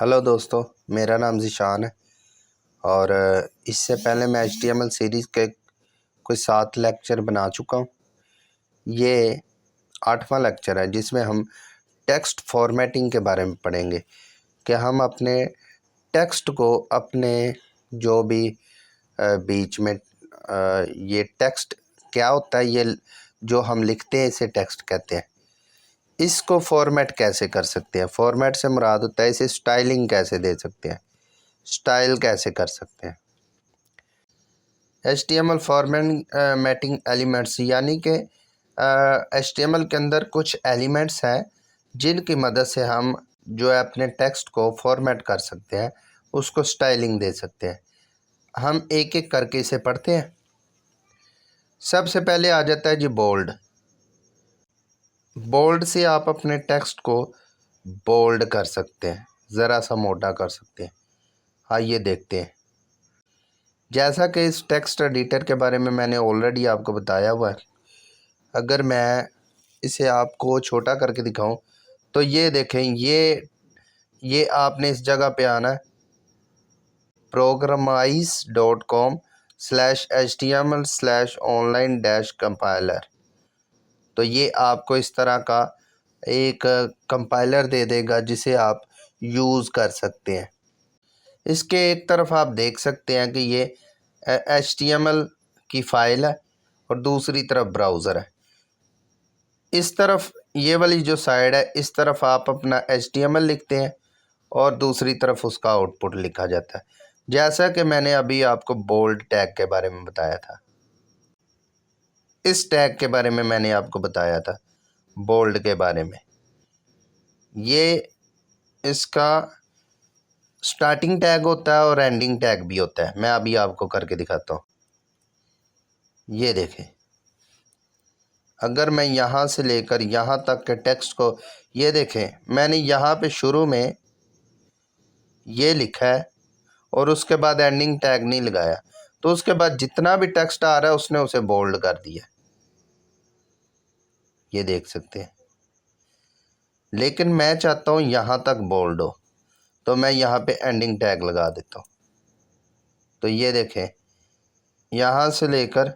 Hello दोस्तों, मेरा नाम ज़ीशान है और इससे पहले मैं HTML सीरीज़ के कोई 7 लेक्चर बना चुका हूँ। ये 8वां लेक्चर है जिसमें हम टेक्स्ट फॉर्मेटिंग के बारे में पढ़ेंगे कि हम अपने टेक्स्ट को अपने जो भी बीच में ये टेक्स्ट क्या होता है, ये जो हम लिखते हैं इसे टेक्स्ट कहते हैं। इसको फॉर्मेट कैसे कर सकते हैं, फॉर्मेट से मुराद होता है इसे स्टाइलिंग कैसे दे सकते हैं, स्टाइल कैसे कर सकते हैं। HTML फॉर्मेटिंग एलिमेंट्स यानी कि HTML के अंदर कुछ एलिमेंट्स हैं जिनकी मदद से हम जो है अपने टेक्स्ट को फॉर्मेट कर सकते हैं, उसको स्टाइलिंग दे सकते हैं। हम एक एक करके इसे पढ़ते हैं। सबसे पहले आ जाता है जी बोल्ड। बोल्ड से आप अपने टेक्स्ट को बोल्ड कर सकते हैं, ज़रा सा मोटा कर सकते हैं। आइए देखते हैं। जैसा कि इस टेक्स्ट एडिटर के बारे में मैंने ऑलरेडी आपको बताया हुआ है, अगर मैं इसे आपको छोटा करके दिखाऊं तो ये देखें, ये आपने इस जगह पे आना है programize.com/html/online-compiler। तो ये आपको इस तरह का एक कंपाइलर दे देगा जिसे आप यूज़ कर सकते हैं। इसके एक तरफ आप देख सकते हैं कि ये HTML की फ़ाइल है और दूसरी तरफ ब्राउज़र है। इस तरफ ये वाली जो साइड है, इस तरफ आप अपना HTML लिखते हैं और दूसरी तरफ उसका आउटपुट लिखा जाता है। जैसा कि मैंने अभी आपको बोल्ड टैग के बारे में बताया था, इस टैग के बारे में मैंने आपको बताया था, बोल्ड के बारे में। ये इसका स्टार्टिंग टैग होता है और एंडिंग टैग भी होता है। मैं अभी आपको करके दिखाता हूँ। ये देखें, अगर मैं यहाँ से लेकर यहाँ तक के टेक्स्ट को, ये देखें मैंने यहाँ पे शुरू में ये लिखा है और उसके बाद एंडिंग टैग नहीं लगाया, तो उसके बाद जितना भी टेक्स्ट आ रहा है उसने उसे बोल्ड कर दिया, ये देख सकते हैं। लेकिन मैं चाहता हूँ यहाँ तक बोल्ड हो, तो मैं यहाँ पे एंडिंग टैग लगा देता हूँ। तो ये देखें, यहाँ से लेकर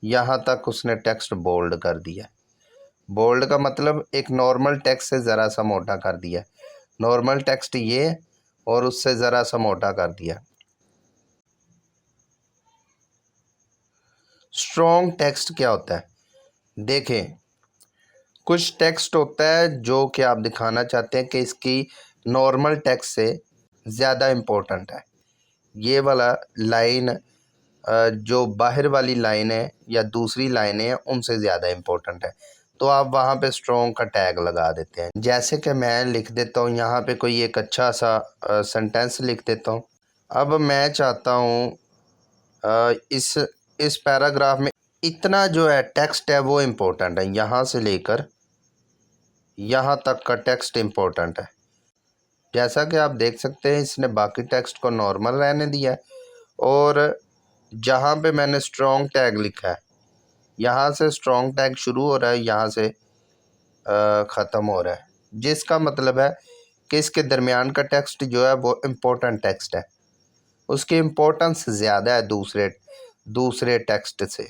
यहाँ तक उसने टेक्स्ट बोल्ड कर दिया। बोल्ड का मतलब एक नॉर्मल टेक्स्ट से ज़रा सा मोटा कर दिया। नॉर्मल टेक्स्ट ये और उससे ज़रा सा मोटा कर दिया। स्ट्रॉन्ग टेक्स्ट क्या होता है? देखें, कुछ टेक्स्ट होता है जो कि आप दिखाना चाहते हैं कि इसकी नॉर्मल टेक्स्ट से ज़्यादा इम्पोर्टेंट है। ये वाला लाइन जो बाहर वाली लाइन है या दूसरी लाइनें हैं उनसे ज़्यादा इम्पोर्टेंट है, तो आप वहाँ पे स्ट्रॉन्ग का टैग लगा देते हैं। जैसे कि मैं लिख देता हूँ यहाँ पे कोई एक अच्छा सा सेंटेंस लिख देता हूँ। अब मैं चाहता हूँ इस पैराग्राफ में इतना जो है टेक्स्ट है वो इम्पोर्टेंट है, यहाँ से लेकर यहाँ तक का टेक्स्ट इम्पोर्टेंट है। जैसा कि आप देख सकते हैं, इसने बाकी टेक्स्ट को नॉर्मल रहने दिया है और जहाँ पे मैंने स्ट्रॉन्ग टैग लिखा है, यहाँ से स्ट्रॉन्ग टैग शुरू हो रहा है, यहाँ से ख़त्म हो रहा है, जिसका मतलब है कि इसके दरमियान का टेक्स्ट जो है वो इम्पोर्टेंट टेक्स्ट है, उसकी इम्पोर्टेंस ज़्यादा है दूसरे टेक्स्ट से।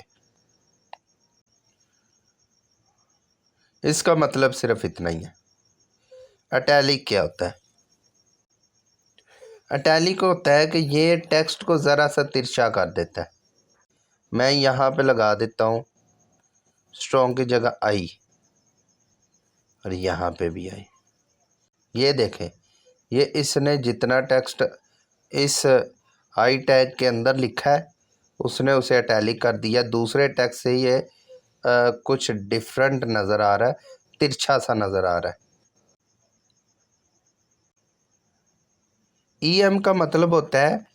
इसका मतलब सिर्फ इतना ही है। इटैलिक क्या होता है? इटैलिक होता है कि ये टेक्स्ट को ज़रा सा तिरछा कर देता है। मैं यहाँ पे लगा देता हूँ स्ट्रॉन्ग की जगह आई और यहाँ पे भी आई। ये देखें, ये इसने जितना टेक्स्ट इस आई टैग के अंदर लिखा है उसने उसे इटैलिक कर दिया। दूसरे टेक्स्ट से ये कुछ डिफरेंट नज़र आ रहा है, तिरछा सा नज़र आ रहा है। EM का मतलब होता है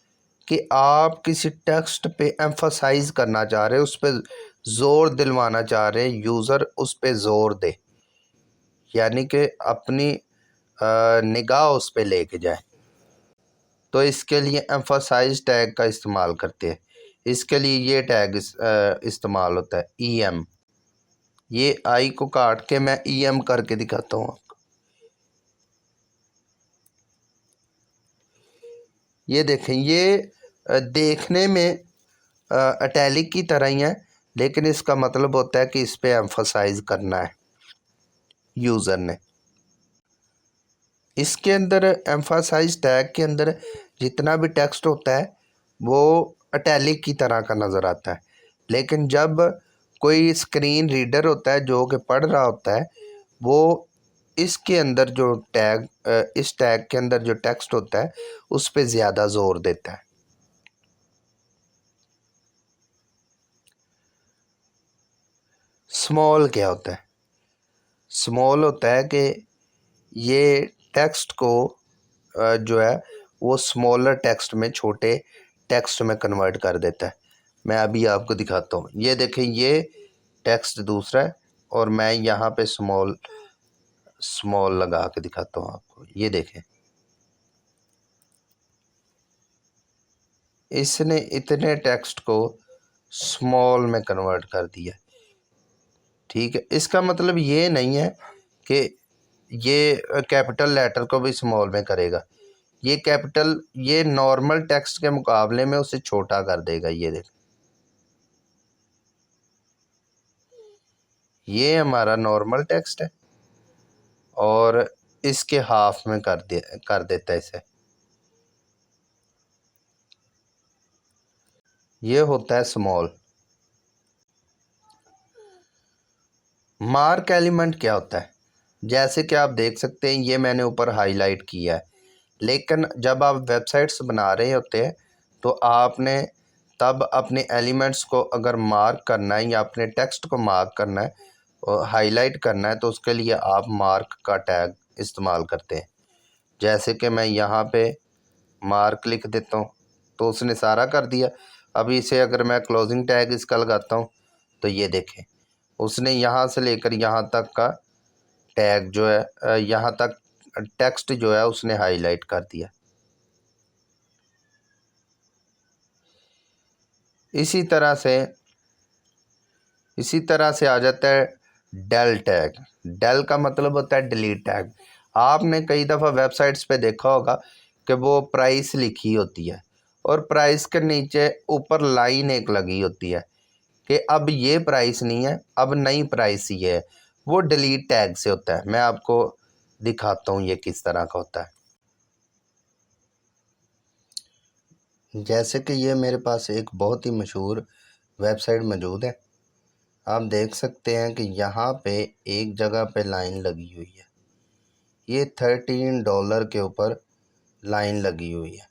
कि आप किसी टेक्स्ट पे एम्फसाइज करना चाह रहे हैं, उस पर ज़ोर दिलवाना चाह रहे हैं, यूज़र उस पर ज़ोर दे, यानी कि अपनी निगाह उस पर लेके जाए। तो इसके लिए एम्फसाइज टैग का इस्तेमाल करते हैं। इसके लिए ये टैग इस्तेमाल होता है EM। ये आई को काट के मैं EM करके दिखाता हूँ आपको। ये देखें, ये देखने में इटैलिक की तरह ही है, लेकिन इसका मतलब होता है कि इस पे एम्फसाइज करना है यूज़र ने। इसके अंदर एम्फसाइज टैग के अंदर जितना भी टेक्स्ट होता है वो इटैलिक की तरह का नज़र आता है, लेकिन जब कोई स्क्रीन रीडर होता है जो कि पढ़ रहा होता है, वो इसके अंदर जो टैग इस टैग के अंदर जो टेक्स्ट होता है उस पे ज़्यादा ज़ोर देता है। स्मॉल क्या होता है? स्मॉल होता है कि ये टेक्स्ट को जो है वो स्मॉलर टेक्स्ट में, छोटे टेक्स्ट में कन्वर्ट कर देता है। मैं अभी आपको दिखाता हूँ। ये देखें, ये टेक्स्ट दूसरा है और मैं यहाँ पे स्मॉल स्मॉल लगा के दिखाता हूँ आपको। ये देखें, इसने इतने टेक्स्ट को स्मॉल में कन्वर्ट कर दिया। ठीक है, इसका मतलब ये नहीं है कि ये कैपिटल लेटर को भी स्मॉल में करेगा। ये कैपिटल, ये नॉर्मल टेक्स्ट के मुकाबले में उसे छोटा कर देगा। ये देख, ये हमारा नॉर्मल टेक्स्ट है और इसके हाफ में कर देता है इसे। ये होता है स्मॉल। मार्क एलिमेंट क्या होता है? जैसे कि आप देख सकते हैं, ये मैंने ऊपर हाईलाइट किया है, लेकिन जब आप वेबसाइट्स बना रहे होते हैं तो आपने तब अपने एलिमेंट्स को अगर मार्क करना है या अपने टेक्स्ट को मार्क करना है और हाईलाइट करना है, तो उसके लिए आप मार्क का टैग इस्तेमाल करते हैं। जैसे कि मैं यहाँ पे मार्क लिख देता हूँ तो उसने सारा कर दिया। अभी इसे अगर मैं क्लोजिंग टैग इसका लगाता हूँ तो ये देखें, उसने यहाँ से लेकर यहाँ तक का टैग जो है, यहाँ तक टेक्स्ट जो है उसने हाईलाइट कर दिया। इसी तरह से आ जाता है डेल टैग। डेल का मतलब होता है डिलीट टैग। आपने कई दफ़ा वेबसाइट्स पे देखा होगा कि वो प्राइस लिखी होती है और प्राइस के नीचे ऊपर लाइन एक लगी होती है कि अब ये प्राइस नहीं है, अब नई प्राइस ये है। वो डिलीट टैग से होता है। मैं आपको दिखाता हूँ ये किस तरह का होता है। जैसे कि ये मेरे पास एक बहुत ही मशहूर वेबसाइट मौजूद है। आप देख सकते हैं कि यहाँ पे एक जगह पे लाइन लगी हुई है। ये $13 के ऊपर लाइन लगी हुई है।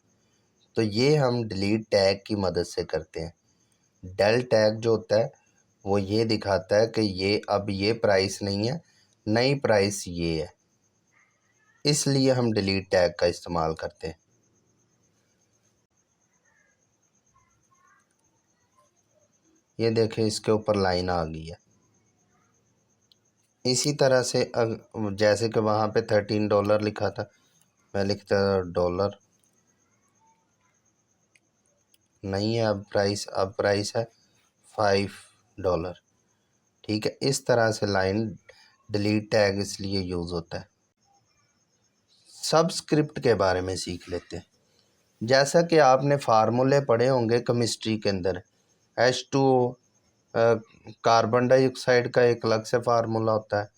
तो ये हम डिलीट टैग की मदद से करते हैं। डेल टैग जो होता है वो ये दिखाता है कि ये अब ये प्राइस नहीं है, नई प्राइस ये है। इसलिए हम डिलीट टैग का इस्तेमाल करते हैं। ये देखें, इसके ऊपर लाइन आ गई है। इसी तरह से जैसे कि वहाँ पे $13 लिखा था, मैं लिखता डॉलर नहीं है, अब प्राइस है $5। ठीक है, इस तरह से लाइन डिलीट टैग इसलिए यूज़ होता है। सबस्क्रिप्ट के बारे में सीख लेते हैं। जैसा कि आपने फार्मूले पढ़े होंगे केमिस्ट्री के अंदर, H2O, कार्बन डाइऑक्साइड का एक अलग से फार्मूला होता है,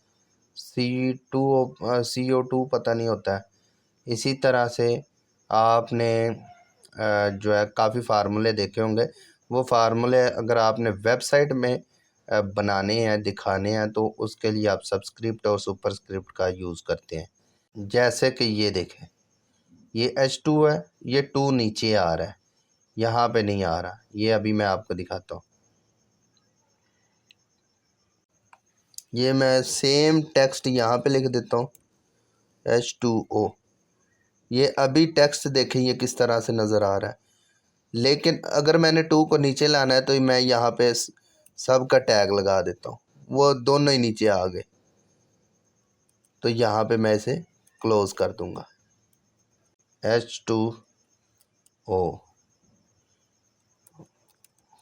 CO2 पता नहीं होता है। इसी तरह से आपने जो है काफ़ी फार्मूले देखे होंगे। वो फार्मूले अगर आपने वेबसाइट में बनाने हैं, दिखाने हैं, तो उसके लिए आप सबस्क्रिप्ट और सुपरस्क्रिप्ट का यूज़ करते हैं। जैसे कि ये देखें, ये H2 है, ये 2 नीचे आ रहा है, यहाँ पे नहीं आ रहा। ये अभी मैं आपको दिखाता हूँ। ये मैं सेम टेक्स्ट यहाँ पे लिख देता हूँ, H2O। ये अभी टेक्स्ट देखें ये किस तरह से नज़र आ रहा है, लेकिन अगर मैंने 2 को नीचे लाना है तो मैं यहाँ पे सब का टैग लगा देता हूँ, वो दोनों ही नीचे आ गए। तो यहाँ पे मैं इसे क्लोज़ कर दूँगा, H2O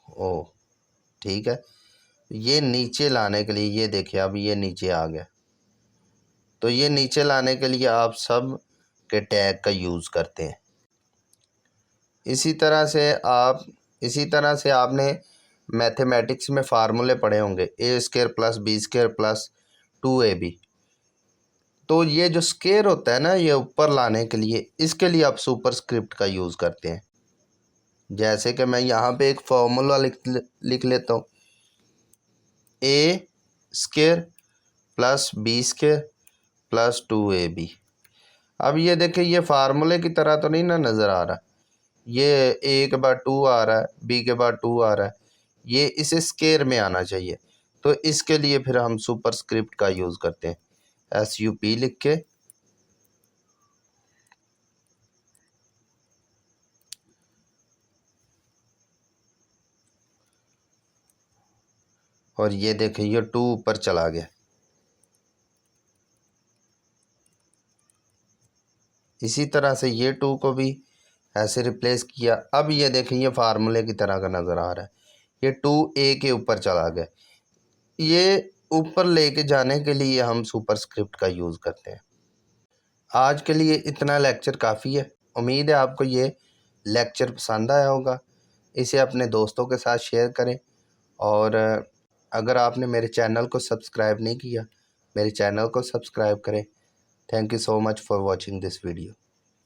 ओ। ठीक है, ये नीचे लाने के लिए ये देखिए अब ये नीचे आ गया। तो ये नीचे लाने के लिए आप सब के टैग का यूज़ करते हैं। इसी तरह से आपने मैथमेटिक्स में फार्मूले पढ़े होंगे, A square plus B square plus 2ab। तो ये जो स्क्वायर होता है ना, ये ऊपर लाने के लिए, इसके लिए आप सुपरस्क्रिप्ट का यूज़ करते हैं। जैसे कि मैं यहाँ पे एक फार्मूला लिख लेता हूँ, A square plus B square plus 2ab। अब ये देखिए, ये फार्मूले की तरह तो नहीं ना नज़र आ रहा, ये ए के बाद 2 आ रहा है, बी के बाद 2 आ रहा है, ये इसे स्क्वायर में आना चाहिए। तो इसके लिए फिर हम सुपरस्क्रिप्ट का यूज़ करते हैं, SUP लिख के, और ये देखिए ये 2 ऊपर चला गया। इसी तरह से ये 2 को भी ऐसे रिप्लेस किया। अब ये देखें, ये फार्मूले की तरह का नज़र आ रहा है, ये 2a के ऊपर चला गया। ये ऊपर लेके जाने के लिए हम सुपरस्क्रिप्ट का यूज़ करते हैं। आज के लिए इतना लेक्चर काफ़ी है। उम्मीद है आपको ये लेक्चर पसंद आया होगा। इसे अपने दोस्तों के साथ शेयर करें, और अगर आपने मेरे चैनल को सब्सक्राइब नहीं किया, मेरे चैनल को सब्सक्राइब करें। Thank you so much for watching this video.